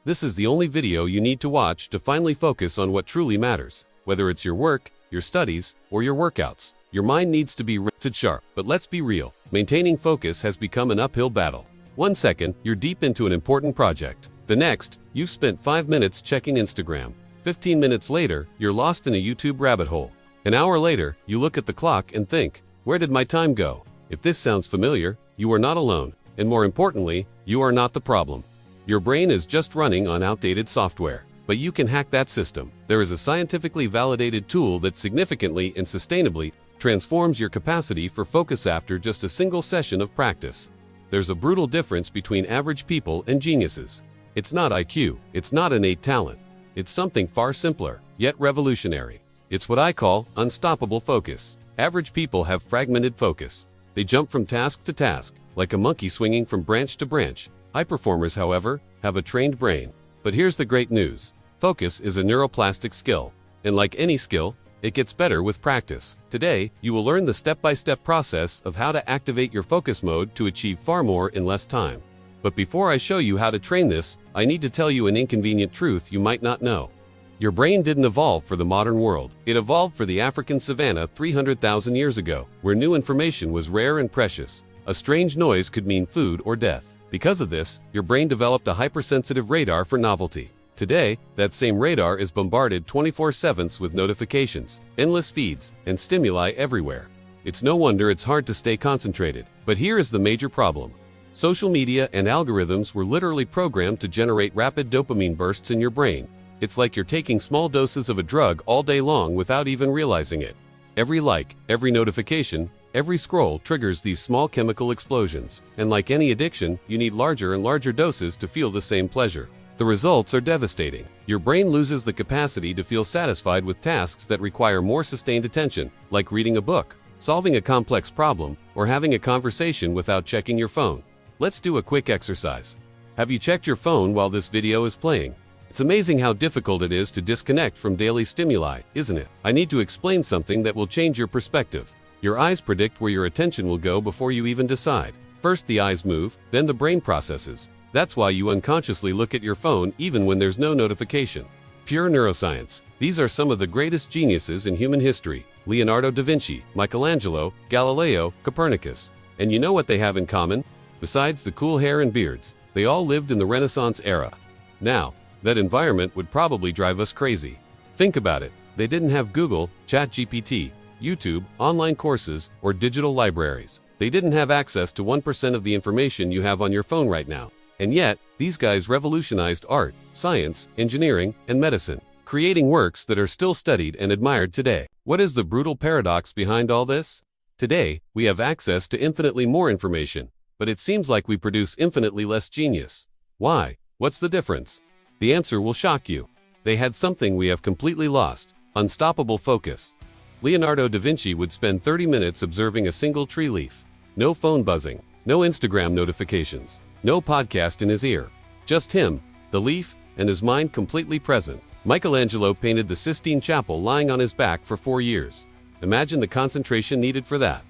This is the only video you need to watch to finally focus on what truly matters. Whether it's your work, your studies, or your workouts, your mind needs to be rested sharp. But let's be real, maintaining focus has become an uphill battle. 1 second, you're deep into an important project. The next, you've spent 5 minutes checking Instagram. 15 minutes later, you're lost in a YouTube rabbit hole. An hour later, you look at the clock and think, where did my time go? If this sounds familiar, you are not alone. And more importantly, you are not the problem. Your brain is just running on outdated software. But you can hack that system. There is a scientifically validated tool that significantly and sustainably transforms your capacity for focus after just a single session of practice. There's a brutal difference between average people and geniuses. It's not IQ, it's not innate talent. It's something far simpler, yet revolutionary. It's what I call unstoppable focus. Average people have fragmented focus. They jump from task to task, like a monkey swinging from branch to branch. High performers, however, have a trained brain. But here's the great news. Focus is a neuroplastic skill. And like any skill, it gets better with practice. Today, you will learn the step-by-step process of how to activate your focus mode to achieve far more in less time. But before I show you how to train this, I need to tell you an inconvenient truth you might not know. Your brain didn't evolve for the modern world. It evolved for the African savanna 300,000 years ago, where new information was rare and precious. A strange noise could mean food or death. Because of this, your brain developed a hypersensitive radar for novelty. Today, that same radar is bombarded 24/7 with notifications, endless feeds, and stimuli everywhere. It's no wonder it's hard to stay concentrated. But here is the major problem. Social media and algorithms were literally programmed to generate rapid dopamine bursts in your brain. It's like you're taking small doses of a drug all day long without even realizing it. Every like, every notification, every scroll triggers these small chemical explosions. And like any addiction, you need larger and larger doses to feel the same pleasure. The results are devastating. Your brain loses the capacity to feel satisfied with tasks that require more sustained attention, like reading a book, solving a complex problem, or having a conversation without checking your phone. Let's do a quick exercise. Have you checked your phone while this video is playing? It's amazing how difficult it is to disconnect from daily stimuli, isn't it? I need to explain something that will change your perspective. Your eyes predict where your attention will go before you even decide. First the eyes move, then the brain processes. That's why you unconsciously look at your phone even when there's no notification. Pure neuroscience. These are some of the greatest geniuses in human history. Leonardo da Vinci, Michelangelo, Galileo, Copernicus. And you know what they have in common? Besides the cool hair and beards, they all lived in the Renaissance era. Now, that environment would probably drive us crazy. Think about it. They didn't have Google, ChatGPT, YouTube, online courses, or digital libraries. They didn't have access to 1% of the information you have on your phone right now. And yet, these guys revolutionized art, science, engineering, and medicine, creating works that are still studied and admired today. What is the brutal paradox behind all this? Today, we have access to infinitely more information, but it seems like we produce infinitely less genius. Why? What's the difference? The answer will shock you. They had something we have completely lost: unstoppable focus. Leonardo da Vinci would spend 30 minutes observing a single tree leaf. No phone buzzing, no Instagram notifications, no podcast in his ear. Just him, the leaf, and his mind completely present. Michelangelo painted the Sistine Chapel lying on his back for 4 years. Imagine the concentration needed for that.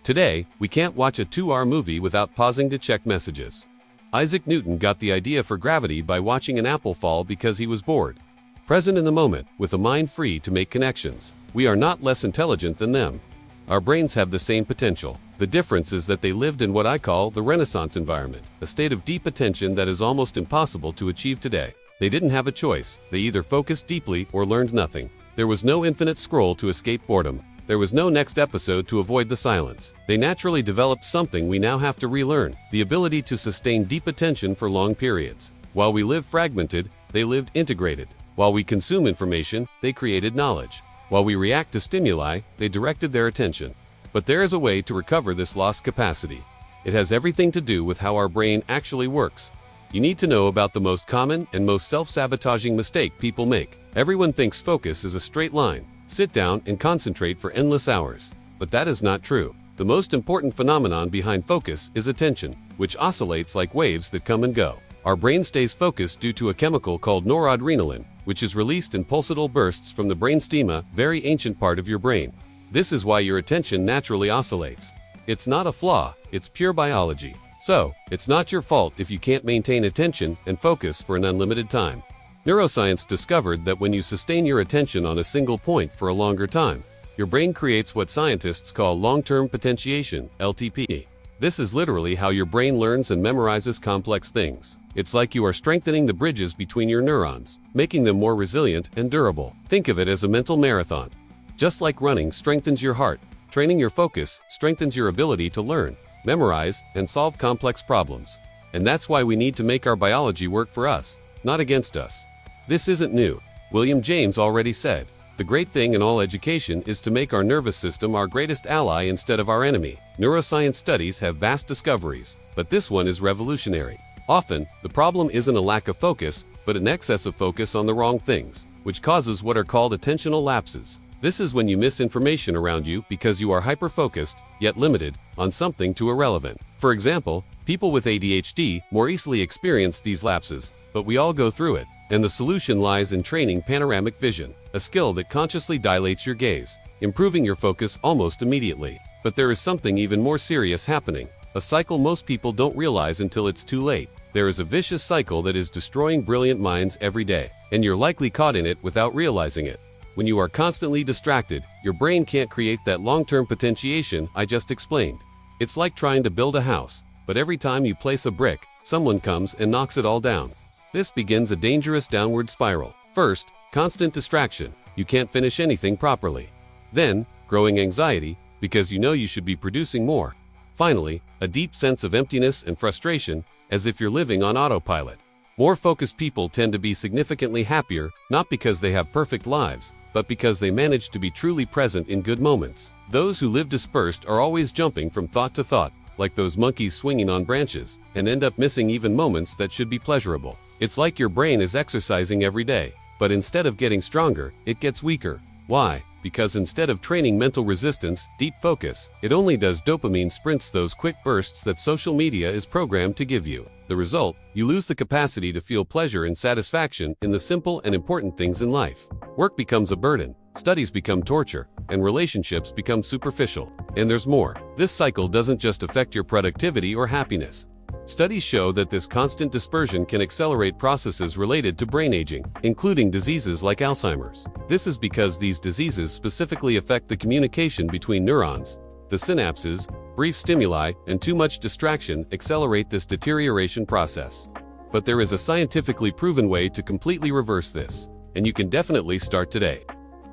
Today, we can't watch a 2-hour movie without pausing to check messages. Isaac Newton got the idea for gravity by watching an apple fall because he was bored. Present in the moment, with a mind free to make connections. We are not less intelligent than them. Our brains have the same potential. The difference is that they lived in what I call the Renaissance environment, a state of deep attention that is almost impossible to achieve today. They didn't have a choice. They either focused deeply or learned nothing. There was no infinite scroll to escape boredom. There was no next episode to avoid the silence. They naturally developed something we now have to relearn: the ability to sustain deep attention for long periods. While we live fragmented, they lived integrated. While we consume information, they created knowledge. While we react to stimuli, they directed their attention. But there is a way to recover this lost capacity. It has everything to do with how our brain actually works. You need to know about the most common and most self-sabotaging mistake people make. Everyone thinks focus is a straight line. Sit down and concentrate for endless hours. But that is not true. The most important phenomenon behind focus is attention, which oscillates like waves that come and go. Our brain stays focused due to a chemical called noradrenaline, which is released in pulsatile bursts from the brainstem, a very ancient part of your brain. This is why your attention naturally oscillates. It's not a flaw, it's pure biology. So, it's not your fault if you can't maintain attention and focus for an unlimited time. Neuroscience discovered that when you sustain your attention on a single point for a longer time, your brain creates what scientists call long-term potentiation, LTP. This is literally how your brain learns and memorizes complex things. It's like you are strengthening the bridges between your neurons, making them more resilient and durable. Think of it as a mental marathon. Just like running strengthens your heart, training your focus strengthens your ability to learn, memorize, and solve complex problems. And that's why we need to make our biology work for us, not against us. This isn't new. William James already said, "The great thing in all education is to make our nervous system our greatest ally instead of our enemy." Neuroscience studies have vast discoveries, but this one is revolutionary. Often, the problem isn't a lack of focus, but an excess of focus on the wrong things, which causes what are called attentional lapses. This is when you miss information around you because you are hyper-focused, yet limited, on something too irrelevant. For example, people with ADHD more easily experience these lapses, but we all go through it, and the solution lies in training panoramic vision, a skill that consciously dilates your gaze, improving your focus almost immediately. But there is something even more serious happening, a cycle most people don't realize until it's too late. There is a vicious cycle that is destroying brilliant minds every day, and you're likely caught in it without realizing it. When you are constantly distracted, your brain can't create that long-term potentiation I just explained. It's like trying to build a house, but every time you place a brick, someone comes and knocks it all down. This begins a dangerous downward spiral. First, constant distraction. You can't finish anything properly. Then, growing anxiety, because you know you should be producing more. Finally, a deep sense of emptiness and frustration, as if you're living on autopilot. More focused people tend to be significantly happier, not because they have perfect lives, but because they manage to be truly present in good moments. Those who live dispersed are always jumping from thought to thought, like those monkeys swinging on branches, and end up missing even moments that should be pleasurable. It's like your brain is exercising every day, but instead of getting stronger, it gets weaker. Why? Because instead of training mental resistance, deep focus, it only does dopamine sprints, those quick bursts that social media is programmed to give you. The result, you lose the capacity to feel pleasure and satisfaction in the simple and important things in life. Work becomes a burden, studies become torture, and relationships become superficial. And there's more. This cycle doesn't just affect your productivity or happiness. Studies show that this constant dispersion can accelerate processes related to brain aging, including diseases like Alzheimer's. This is because these diseases specifically affect the communication between neurons. The synapses, brief stimuli, and too much distraction accelerate this deterioration process. But there is a scientifically proven way to completely reverse this, and you can definitely start today.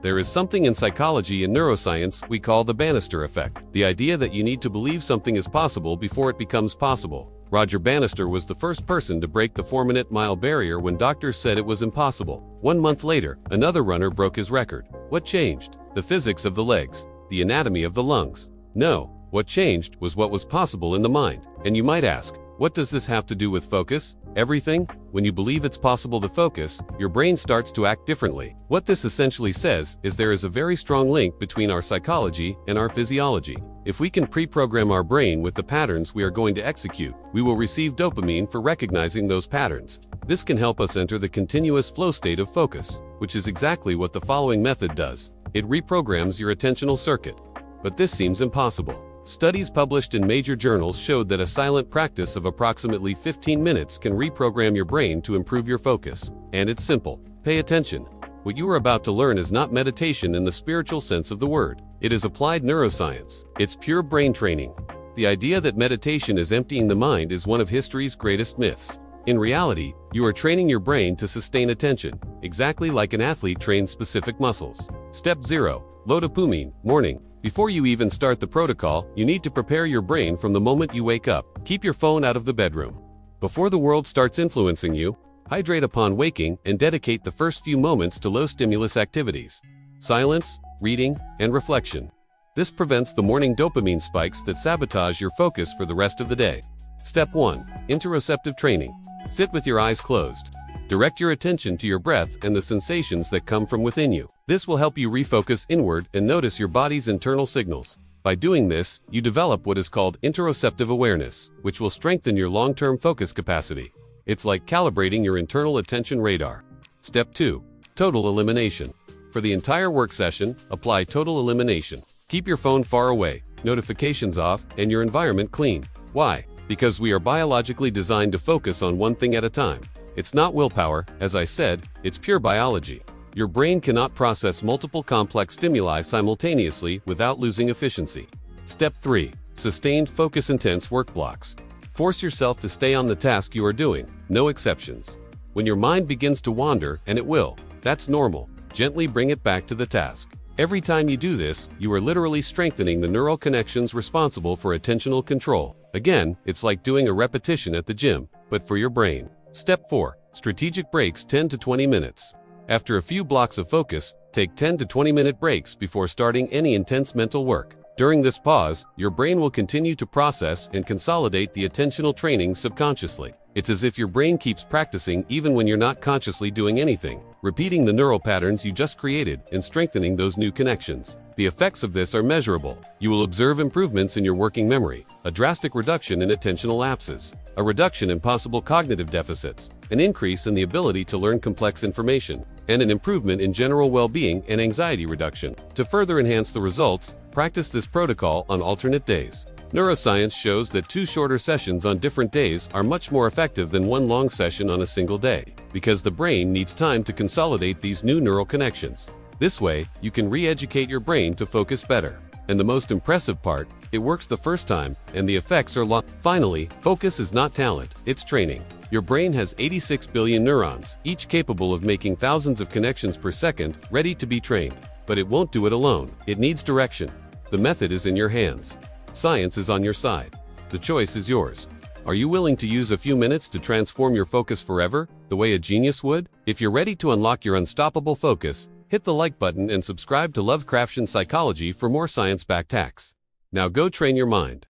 There is something in psychology and neuroscience we call the Bannister effect, the idea that you need to believe something is possible before it becomes possible. Roger Bannister was the first person to break the 4-minute-mile barrier when doctors said it was impossible. 1 month later, another runner broke his record. What changed? The physics of the legs, the anatomy of the lungs. No, what changed was what was possible in the mind. And you might ask, what does this have to do with focus? Everything. When you believe it's possible to focus, your brain starts to act differently. What this essentially says is there is a very strong link between our psychology and our physiology. If we can pre-program our brain with the patterns we are going to execute, we will receive dopamine for recognizing those patterns. This can help us enter the continuous flow state of focus, which is exactly what the following method does. It reprograms your attentional circuit. But this seems impossible. Studies published in major journals showed that a silent practice of approximately 15 minutes can reprogram your brain to improve your focus. And it's simple. Pay attention. What you are about to learn is not meditation in the spiritual sense of the word. It is applied neuroscience. It's pure brain training. The idea that meditation is emptying the mind is one of history's greatest myths. In reality, you are training your brain to sustain attention, exactly like an athlete trains specific muscles. Step 0. Low dopamine, morning. Before you even start the protocol, you need to prepare your brain from the moment you wake up. Keep your phone out of the bedroom. Before the world starts influencing you, hydrate upon waking and dedicate the first few moments to low-stimulus activities. Silence, reading, and reflection. This prevents the morning dopamine spikes that sabotage your focus for the rest of the day. Step 1. Interoceptive training. Sit with your eyes closed. Direct your attention to your breath and the sensations that come from within you. This will help you refocus inward and notice your body's internal signals. By doing this, you develop what is called interoceptive awareness, which will strengthen your long-term focus capacity. It's like calibrating your internal attention radar. Step 2. Total elimination. For the entire work session, apply total elimination. Keep your phone far away, notifications off, and your environment clean. Why? because we are biologically designed to focus on one thing at a time. It's not willpower, as I said, it's pure biology. Your brain cannot process multiple complex stimuli simultaneously without losing efficiency. Step 3. Sustained focus. Intense work blocks. Force yourself to stay on the task you are doing, no exceptions. When your mind begins to wander, and it will, that's normal, gently bring it back to the task. Every time you do this, you are literally strengthening the neural connections responsible for attentional control. Again, it's like doing a repetition at the gym, but for your brain. Step 4. Strategic breaks. 10 to 20 minutes. After a few blocks of focus, take 10 to 20-minute breaks before starting any intense mental work. During this pause, your brain will continue to process and consolidate the attentional training subconsciously. It's as if your brain keeps practicing even when you're not consciously doing anything, repeating the neural patterns you just created and strengthening those new connections. The effects of this are measurable. You will observe improvements in your working memory, a drastic reduction in attentional lapses, a reduction in possible cognitive deficits, an increase in the ability to learn complex information, and an improvement in general well-being and anxiety reduction. To further enhance the results, practice this protocol on alternate days. Neuroscience shows that 2 shorter sessions on different days are much more effective than 1 long session on a single day, because the brain needs time to consolidate these new neural connections. This way, you can re-educate your brain to focus better. And the most impressive part, it works the first time, and the effects are long. Finally, focus is not talent, it's training. Your brain has 86 billion neurons, each capable of making thousands of connections per second, ready to be trained. But it won't do it alone. It needs direction. The method is in your hands. Science is on your side. The choice is yours. Are you willing to use a few minutes to transform your focus forever, the way a genius would? If you're ready to unlock your unstoppable focus, hit the like button and subscribe to Lovecraftian Psychology for more science-backed hacks. Now go train your mind.